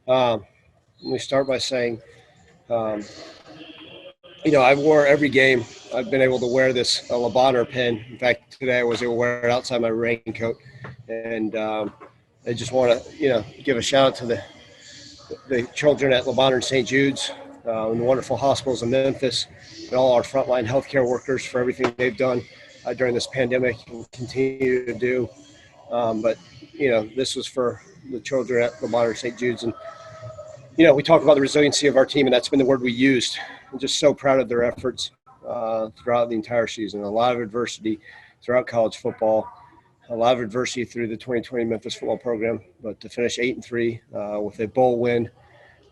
Um, Let me start by saying, um, I wore every game. I've been able to wear this Le Bonheur pin. In fact, today I was able to wear it outside my raincoat. And I just want to, give a shout out to the children at Le Bonheur and St. Jude's and the wonderful hospitals in Memphis and all our frontline healthcare workers for everything they've done during this pandemic and continue to do. But, this was for the children at Le Bonheur and St. Jude's. And we talk about the resiliency of our team, and that's been the word we used. I'm just so proud of their efforts throughout the entire season. A lot of adversity throughout college football, a lot of adversity through the 2020 Memphis football program, but to finish 8-3 with a bowl win,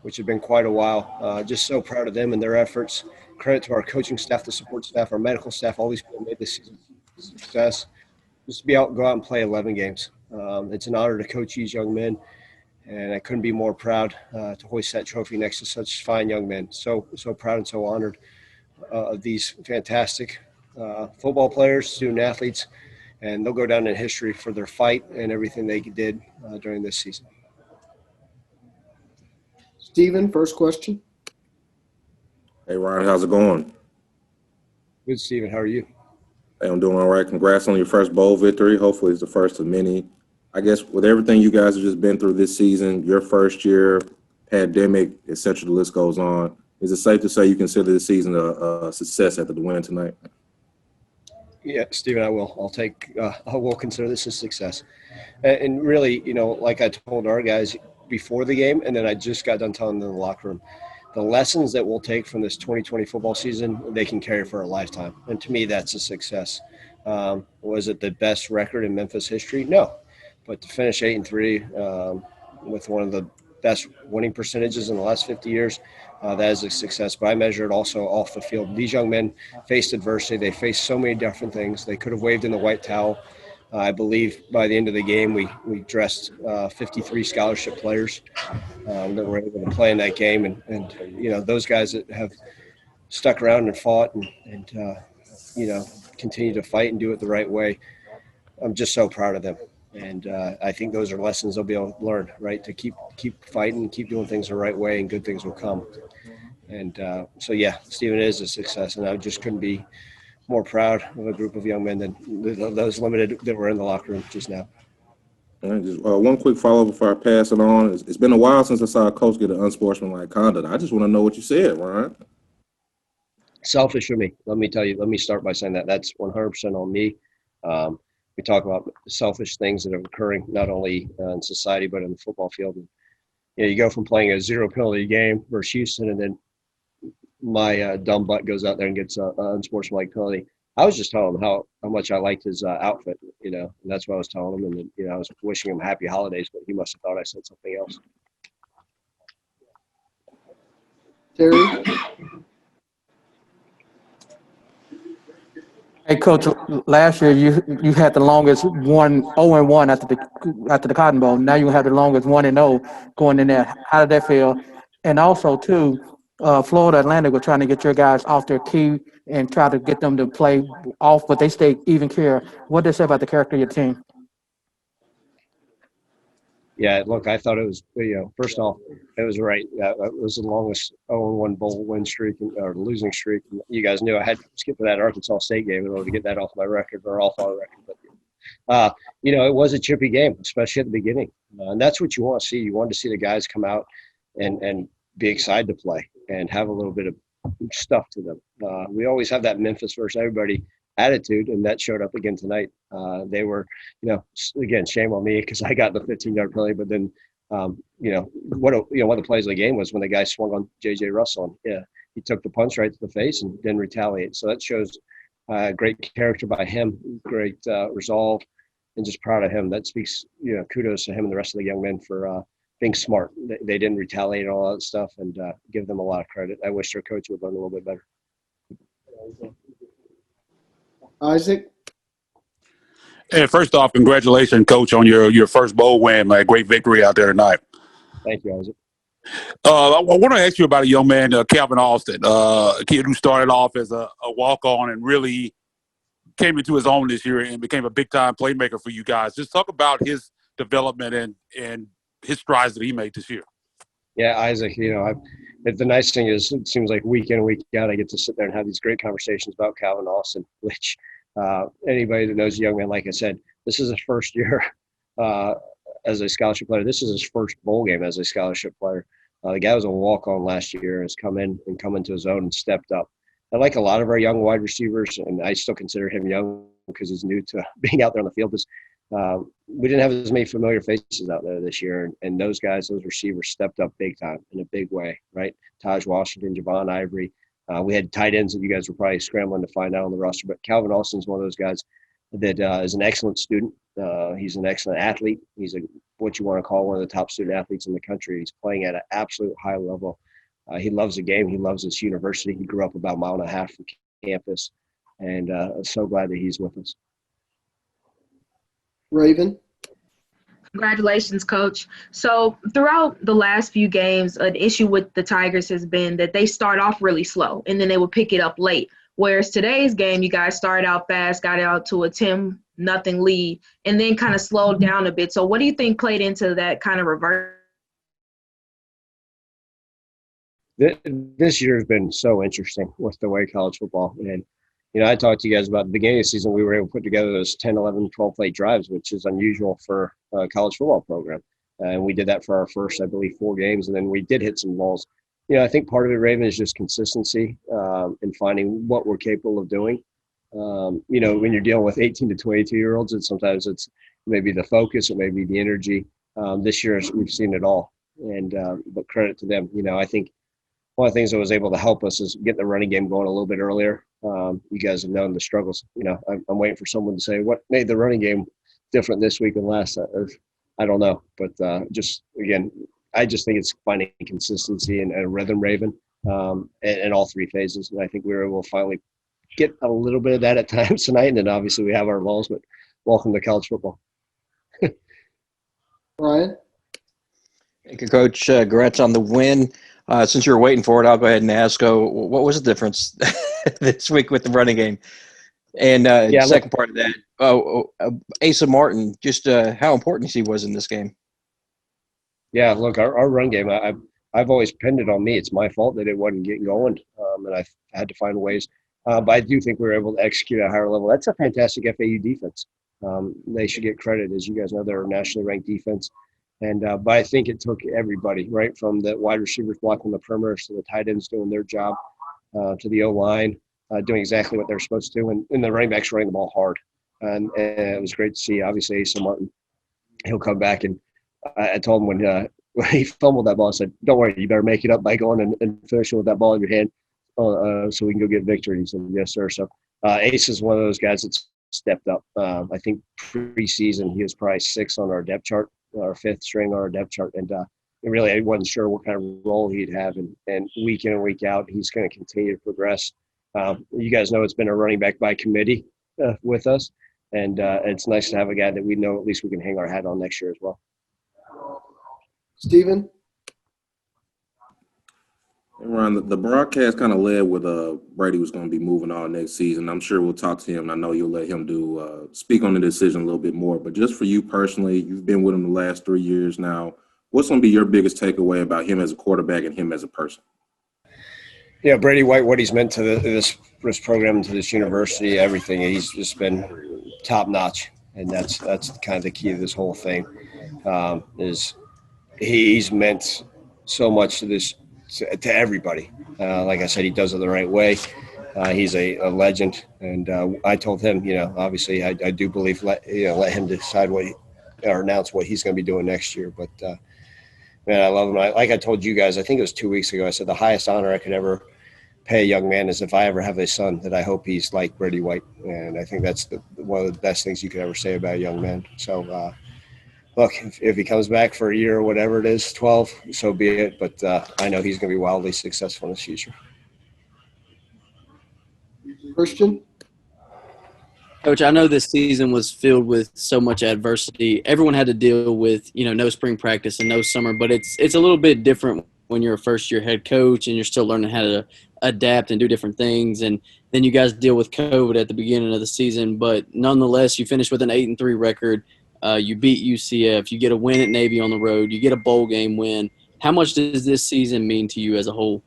which had been quite a while. Just so proud of them and their efforts. Credit to our coaching staff, the support staff, our medical staff, all these people made this season a success. Just to go out and play 11 games. It's an honor to coach these young men. And I couldn't be more proud to hoist that trophy next to such fine young men. So proud and so honored of these fantastic football players, student athletes, and they'll go down in history for their fight and everything they did during this season. Steven, first question. Hey, Ryan, how's it going? Good, Steven. How are you? Hey, I'm doing all right. Congrats on your first bowl victory. Hopefully it's the first of many. I guess with everything you guys have just been through this season, your first year, pandemic, et cetera, the list goes on. Is it safe to say you consider this season a success after the win tonight? Yeah, Steven, I will. I will consider this a success. And really, like I told our guys before the game, and then I just got done telling them in the locker room, the lessons that we'll take from this 2020 football season, they can carry for a lifetime. And to me, that's a success. Was it the best record in Memphis history? No. But to finish 8-3 with one of the best winning percentages in the last 50 years, that is a success. But I measure it also off the field. These young men faced adversity. They faced so many different things. They could have waved in the white towel. I believe by the end of the game, we dressed 53 scholarship players that were able to play in that game. And those guys that have stuck around and fought and continue to fight and do it the right way, I'm just so proud of them. And I think those are lessons they'll be able to learn, right? To keep fighting, keep doing things the right way, and good things will come. And yeah, Steven, it is a success, and I just couldn't be more proud of a group of young men than those limited that were in the locker room just now. All right, just one quick follow-up before I pass it on. It's been a while since I saw a coach get an unsportsmanlike conduct. I just want to know what you said, Ryan. Selfish for me. Let me tell you. Let me start by saying that's 100% on me. We talk about selfish things that are occurring not only in society but in the football field. And, you go from playing a zero penalty game versus Houston, and then my dumb butt goes out there and gets an unsportsmanlike penalty. I was just telling him how much I liked his outfit, and that's what I was telling him. And then, I was wishing him happy holidays, but he must have thought I said something else. Terry? Hey, Coach, last year you had the longest 0-1 after the Cotton Bowl. Now you have the longest 1-0 going in there. How did that feel? And also, too, Florida Atlantic were trying to get your guys off their key and try to get them to play off, but they stayed even care. What did they say about the character of your team? Yeah, look, I thought it was, first off, it was right. It was the longest 0-1 bowl win streak or losing streak. You guys knew I had to skip to that Arkansas State game in order to get that off my record or off our record. But, it was a chippy game, especially at the beginning. And that's what you want to see. You want to see the guys come out and be excited to play and have a little bit of stuff to them. We always have that Memphis versus everybody attitude, and that showed up again tonight. They were, again, shame on me because I got the 15-yard penalty, but then, one of the plays of the game was when the guy swung on J.J. Russell. And, he took the punch right to the face and didn't retaliate. So that shows great character by him, great resolve, and just proud of him. That speaks, kudos to him and the rest of the young men for being smart. They didn't retaliate and all that stuff, and give them a lot of credit. I wish their coach would learn a little bit better. Isaac? Hey, first off, congratulations, Coach, on your first bowl win. Like, great victory out there tonight. Thank you, Isaac. I want to ask you about a young man, Calvin Austin, a kid who started off as a walk-on and really came into his own this year and became a big-time playmaker for you guys. Just talk about his development and his strides that he made this year. Yeah, Isaac, the nice thing is it seems like week in, week out, I get to sit there and have these great conversations about Calvin Austin, which anybody that knows a young man, like I said, this is his first year uh, as a scholarship player. This is his first bowl game as a scholarship player. The guy was a walk-on last year, has come into his own and stepped up. I like a lot of our young wide receivers, and I still consider him young because he's new to being out there on the field. We didn't have as many familiar faces out there this year, and those receivers stepped up big time in a big way, right? Taj Washington, Javon Ivory. We had tight ends that you guys were probably scrambling to find out on the roster, but Calvin Austin's one of those guys that is an excellent student. He's an excellent athlete. He's what you want to call one of the top student athletes in the country. He's playing at an absolute high level. He loves the game. He loves this university. He grew up about a mile and a half from campus, and I'm so glad that he's with us. Raven. Congratulations, Coach. So throughout the last few games, an issue with the Tigers has been that they start off really slow, and then they would pick it up late. Whereas today's game, you guys started out fast, got out to a 10-0 lead, and then kind of slowed down a bit. So what do you think played into that kind of reverse? This year has been so interesting with the way college football. And, I talked to you guys about the beginning of the season, we were able to put together those 10, 11, 12 play drives, which is unusual for a college football program. And we did that for our first, I believe, 4 games. And then we did hit some balls. I think part of it, Raven, is just consistency and finding what we're capable of doing. When you're dealing with 18 to 22-year-olds, sometimes it's maybe the focus, it may be the energy. This year, we've seen it all. And but credit to them. I think one of the things that was able to help us is getting the running game going a little bit earlier. You guys have known the struggles. I'm waiting for someone to say what made the running game different this week than last. I don't know, but I just think it's finding consistency and a rhythm, Raven, in all 3 phases. And I think we were able to finally get a little bit of that at times tonight. And then obviously we have our lulls, but welcome to college football. Ryan. Thank you, Coach. Congrats on the win. Since you were waiting for it, I'll go ahead and ask, what was the difference this week with the running game? And second part of that, Asa Martin, just how important he was in this game. Yeah, look, our run game, I've always pinned it on me. It's my fault that it wasn't getting going, and I've had to find ways. But I do think we were able to execute at a higher level. That's a fantastic FAU defense. They should get credit. As you guys know, they're a nationally ranked defense. And but I think it took everybody, right, from the wide receivers blocking the perimeters to the tight ends doing their job, to the O-line doing exactly what they're supposed to do, and the running backs running the ball hard. And it was great to see, obviously, Asa Martin. He'll come back, and I told him when he fumbled that ball, I said, don't worry, you better make it up by going and finishing with that ball in your hand so we can go get victory. He said, yes, sir. So Ace is one of those guys that's stepped up. I think preseason he was probably 6 on our depth chart, our 5th string on our depth chart. And really I wasn't sure what kind of role he'd have. And week in and week out, he's going to continue to progress. You guys know it's been a running back by committee with us. And it's nice to have a guy that we know at least we can hang our hat on next year as well. Steven? Ron, the broadcast kind of led with Brady was going to be moving on next season. I'm sure we'll talk to him. I know you'll let him speak on the decision a little bit more. But just for you personally, you've been with him the last 3 years now. What's going to be your biggest takeaway about him as a quarterback and him as a person? Yeah, Brady White, what he's meant to this program, to this university, everything. He's just been top notch, and that's kind of the key to this whole thing. Is he's meant so much to this. To everybody. Like I said, he does it the right way. He's a legend. And I told him, obviously I do believe let him decide or announce what he's going to be doing next year. But, man, I love him. Like I told you guys, I think it was 2 weeks ago, I said the highest honor I could ever pay a young man is if I ever have a son that I hope he's like Brady White. And I think that's one of the best things you could ever say about a young man. So, look, if he comes back for a year or whatever it is, 12, so be it. But I know he's going to be wildly successful in his future. Christian? Coach, I know this season was filled with so much adversity. Everyone had to deal with, no spring practice and no summer, but it's a little bit different when you're a first-year head coach and you're still learning how to adapt and do different things. And then you guys deal with COVID at the beginning of the season. But nonetheless, you finish with an 8-3 record. You beat UCF. You get a win at Navy on the road. You get a bowl game win. How much does this season mean to you as a whole?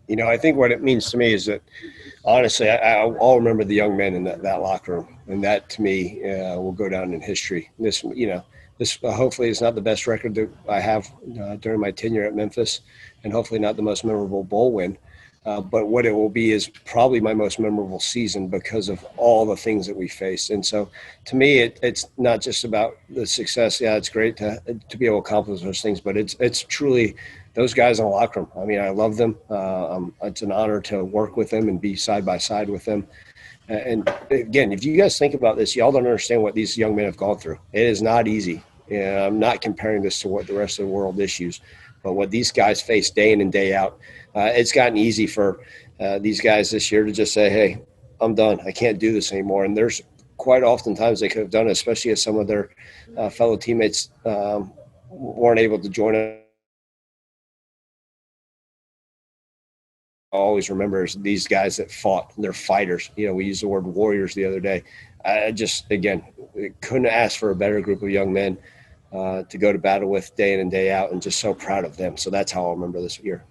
I think what it means to me is that, honestly, I'll remember the young men in that locker room, and that to me will go down in history. This hopefully is not the best record that I have during my tenure at Memphis, and hopefully not the most memorable bowl win. But what it will be is probably my most memorable season because of all the things that we faced. And so to me, it's not just about the success. Yeah, it's great to be able to accomplish those things, but it's truly those guys in the locker room. I mean, I love them. It's an honor to work with them and be side by side with them. And again, if you guys think about this, y'all don't understand what these young men have gone through. It is not easy. I'm not comparing this to what the rest of the world issues, but what these guys face day in and day out. It's gotten easy for these guys this year to just say, hey, I'm done. I can't do this anymore. And there's quite often times they could have done it, especially if some of their fellow teammates weren't able to join us. I always remember is these guys that fought. They're fighters. We used the word warriors the other day. I just, again, couldn't ask for a better group of young men to go to battle with day in and day out, and just so proud of them. So that's how I'll remember this year.